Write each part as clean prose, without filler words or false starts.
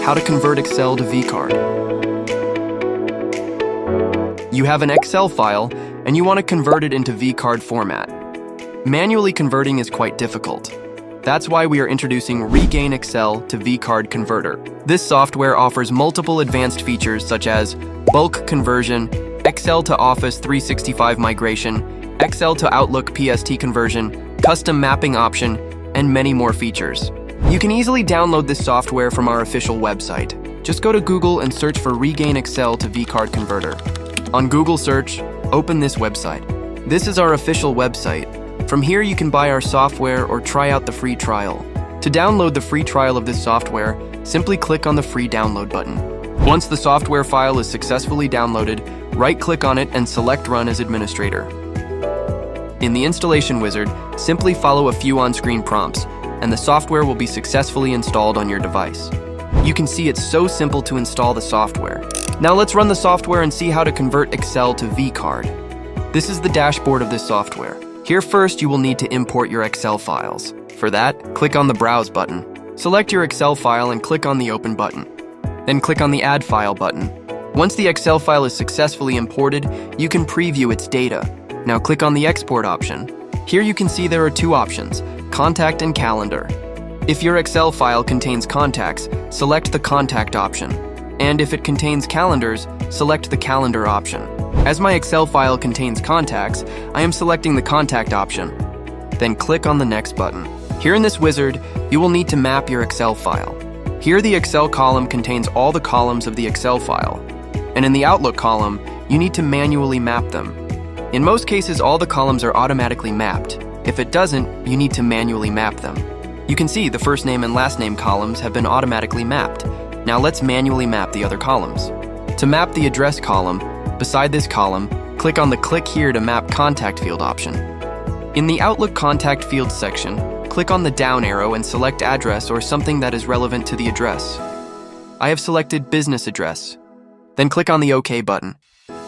How to convert Excel to vCard. You have an Excel file and you want to convert it into vCard format. Manually converting is quite difficult. That's why we are introducing Regain Excel to vCard Converter. This software offers multiple advanced features such as bulk conversion, Excel to Office 365 migration, Excel to Outlook PST conversion, custom mapping option, and many more features. You can easily download this software from our official website. Just go to Google and search for Regain Excel to vCard Converter. On Google search, open this website. This is our official website. From here you can buy our software or try out the free trial. To download the free trial of this software, simply click on the free download button. Once the software file is successfully downloaded, right-click on it and select Run as Administrator. In the installation wizard, simply follow a few on-screen prompts, and the software will be successfully installed on your device. You can see it's so simple to install the software. Now let's run the software and see how to convert Excel to vCard. This is the dashboard of this software. Here first you will need to import your Excel files. For that, click on the Browse button. Select your Excel file and click on the Open button. Then click on the Add File button. Once the Excel file is successfully imported, you can preview its data. Now click on the Export option. Here you can see there are two options, Contact and Calendar. If your Excel file contains contacts, select the Contact option. And if it contains calendars, select the Calendar option. As my Excel file contains contacts, I am selecting the Contact option. Then click on the Next button. Here in this wizard, you will need to map your Excel file. Here the Excel column contains all the columns of the Excel file. And in the Outlook column, you need to manually map them. In most cases, all the columns are automatically mapped. If it doesn't, you need to manually map them. You can see the first name and last name columns have been automatically mapped. Now let's manually map the other columns. To map the address column, beside this column, click on the Click Here to Map Contact Field option. In the Outlook Contact Fields section, click on the down arrow and select address or something that is relevant to the address. I have selected Business Address. Then click on the OK button.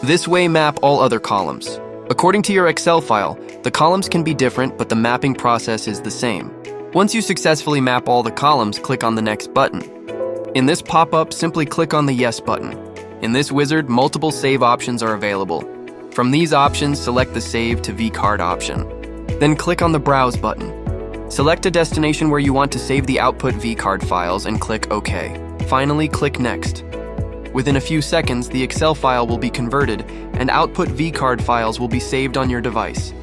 This way map all other columns. According to your Excel file, the columns can be different, but the mapping process is the same. Once you successfully map all the columns, click on the Next button. In this pop-up, simply click on the Yes button. In this wizard, multiple save options are available. From these options, select the Save to vCard option. Then click on the Browse button. Select a destination where you want to save the output vCard files and click OK. Finally, click Next. Within a few seconds, the Excel file will be converted and output vCard files will be saved on your device.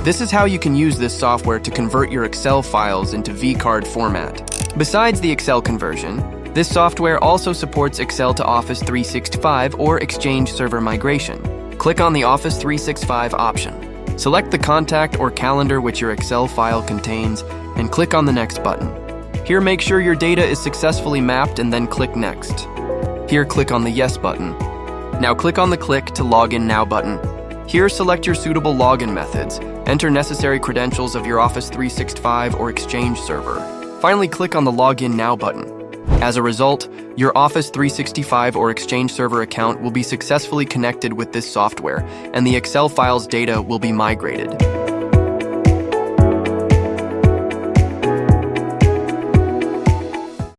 This is how you can use this software to convert your Excel files into vCard format. Besides the Excel conversion, this software also supports Excel to Office 365 or Exchange Server migration. Click on the Office 365 option. Select the contact or calendar which your Excel file contains and click on the Next button. Here make sure your data is successfully mapped and then click Next. Here click on the Yes button. Now click on the Click to Login Now button. Here select your suitable login methods. Enter necessary credentials of your Office 365 or Exchange server. Finally click on the Login Now button. As a result, your Office 365 or Exchange server account will be successfully connected with this software, and the Excel files data will be migrated.